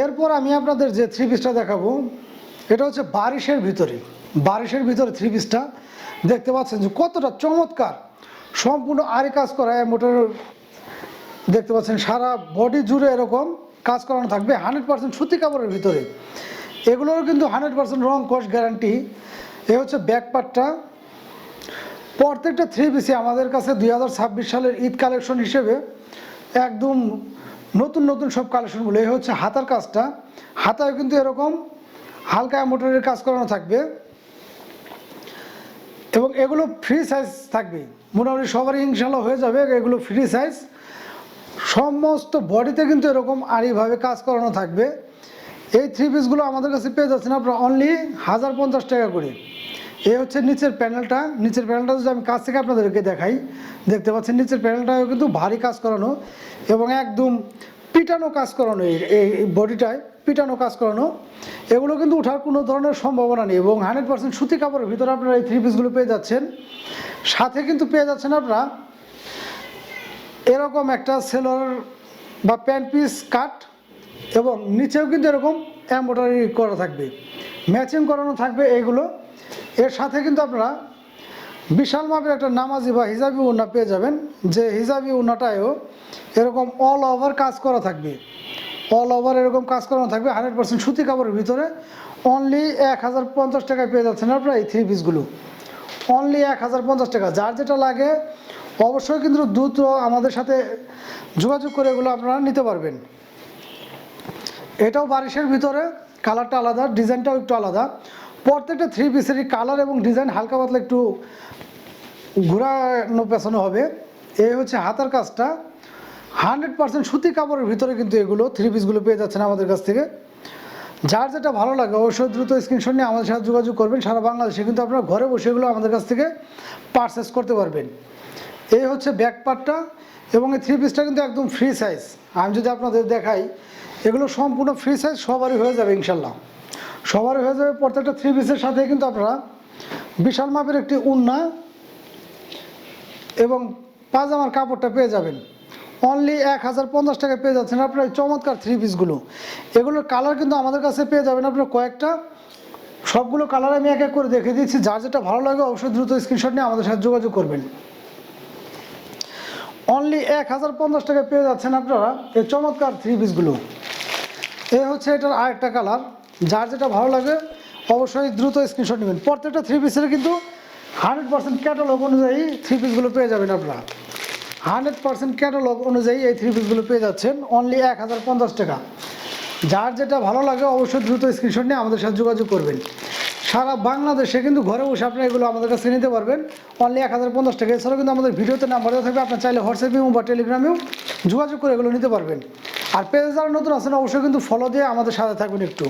এরপর আমি আপনাদের যে থ্রি পিসটা দেখাবো এটা হচ্ছে বারিশের ভিতরে থ্রি পিসটা দেখতে পাচ্ছেন যে কতটা চমৎকার, সম্পূর্ণ আরি কাজ করা মোটর দেখতে পাচ্ছেন, সারা বডি জুড়ে এরকম কাজ করানো থাকবে 100% সুতি কাপড়ের ভিতরে। এগুলোর কিন্তু 100% রং কস গ্যারান্টি। এ হচ্ছে ব্যাক পার্টটা। প্রত্যেকটা থ্রি পিসে আমাদের কাছে 2026 সালের ঈদ কালেকশন হিসেবে একদম নতুন নতুন সব কালেকশনগুলো। এই হচ্ছে হাতার কাজটা, হাতায় কিন্তু এরকম হালকা মোটরের কাজ করানো থাকবে এবং এগুলো ফ্রি সাইজ থাকবে, মোটামুটি সবারই ইনশাল্লাহ হয়ে যাবে। এগুলো ফ্রি সাইজ, সমস্ত বডিতে কিন্তু এরকম আড়িভাবে কাজ করানো থাকবে। এই থ্রি পিসগুলো আমাদের কাছে পেয়ে যাচ্ছেন আপনারা অনলি 1050 টাকা করে। এই হচ্ছে নিচের প্যানেলটা যদি আমি কাছ থেকে আপনাদেরকে দেখাই, দেখতে পাচ্ছেন নিচের প্যানেলটাও কিন্তু ভারী কাজ করানো এবং একদম পিটানো কাজ করানো। এই বডিটায় পিটানো কাজ করানো, এগুলো কিন্তু ওঠার কোনো ধরনের সম্ভাবনা নেই এবং 100% সুতি কাপড়ের ভিতরে আপনারা এই থ্রি পিসগুলো পেয়ে যাচ্ছেন। সাথে কিন্তু পেয়ে যাচ্ছেন আপনারা এরকম একটা সেলোয়ার বা প্যান্ট পিস কাট এবং নিচেও কিন্তু এরকম এমব্রয়ডারি করা থাকবে, ম্যাচিং করানো থাকবে এইগুলো। এর সাথে কিন্তু আপনারা বিশাল মাপের একটা নামাজি বা হিজাবি ওড়না পেয়ে যাবেন, যে হিজাবি ওড়নাটায়ও এরকম অল ওভার কাজ করা থাকবে, অল ওভার এরকম কাজ করানো থাকবে 100% সুতি কাপড়ের ভিতরে। অনলি 1050 টাকায় পেয়ে যাচ্ছেন আপনারা এই থ্রি পিসগুলো, অনলি 1050 টাকা। যার যেটা লাগে অবশ্যই কিন্তু দ্রুত আমাদের সাথে যোগাযোগ করে এগুলো আপনারা নিতে পারবেন। এটাও বারিশের ভিতরে, কালারটা আলাদা, ডিজাইনটাও একটু আলাদা। প্রত্যেকটা থ্রি পিসেরই কালার এবং ডিজাইন হালকা পাতলা একটু ঘোরানো পেছানো হবে। এই হচ্ছে হাতার কাজটা, 100% সুতি কাপড়ের ভিতরে কিন্তু এগুলো থ্রি পিসগুলো পেয়ে যাচ্ছেন আমাদের কাছ থেকে। যার যেটা ভালো লাগে অবশ্যই দ্রুত স্ক্রিনশট নিয়ে আমাদের সাথে যোগাযোগ করবেন। সারা বাংলাদেশে কিন্তু আপনারা ঘরে বসে এগুলো আমাদের কাছ থেকে পারচেস করতে পারবেন। এই হচ্ছে ব্যাক পার্টটা এবং এই থ্রি পিসটা কিন্তু একদম ফ্রি সাইজ। আমি যদি আপনাদের দেখাই, এগুলো সম্পূর্ণ ফ্রি সাইজ, সবারই হয়ে যাবে ইনশাল্লাহ, সবারই হয়ে যাবে। প্রত্যেকটা থ্রি পিসের সাথে কিন্তু আপনারা বিশাল মাপের একটি ওড়না এবং পাজামার কাপড়টা পেয়ে যাবেন। অনলি 1050 টাকায় পেয়ে যাচ্ছেন আপনার এই চমৎকার থ্রি পিসগুলো। এগুলোর কালার কিন্তু আমাদের কাছে পেয়ে যাবেন আপনার কয়েকটা, সবগুলো কালার আমি এক এক করে দেখে দিচ্ছি। যার যেটা ভালো লাগে অবশ্যই দ্রুত স্ক্রিনশট নিয়ে আমাদের সাথে যোগাযোগ করবেন। অনলি 1050 টাকায় পেয়ে যাচ্ছেন আপনারা এই চমৎকার থ্রি পিসগুলো। এ হচ্ছে এটার আরেকটা কালার, যার যেটা ভালো লাগে অবশ্যই দ্রুত স্ক্রিনশট নেবেন। প্রত্যেকটা থ্রি পিসের কিন্তু 100% ক্যাটালগ অনুযায়ী থ্রি পিসগুলো পেয়ে যাবেন আপনারা, 100% ক্যাটালগ অনুযায়ী এই থ্রি পিসগুলো পেয়ে যাচ্ছেন অনলি 1050 টাকা। যার যেটা ভালো লাগে অবশ্যই দ্রুত স্ক্রিনশট নিয়ে আমাদের সাথে যোগাযোগ করবেন। সারা বাংলাদেশে কিন্তু ঘরে বসে আপনারা এগুলো আমাদের কাছে নিতে পারবেন অনলি 1050 টাকা। এছাড়াও কিন্তু আমাদের ভিডিওতে নাম্বার দেওয়া থাকবে, আপনার চাইলে হোয়াটসঅ্যাপেও বা টেলিগ্রামেও যোগাযোগ করে এগুলো নিতে পারবেন। আর পেজে যারা নতুন আছেন অবশ্যই কিন্তু ফলো দিয়ে আমাদের সাথে থাকবেন একটু।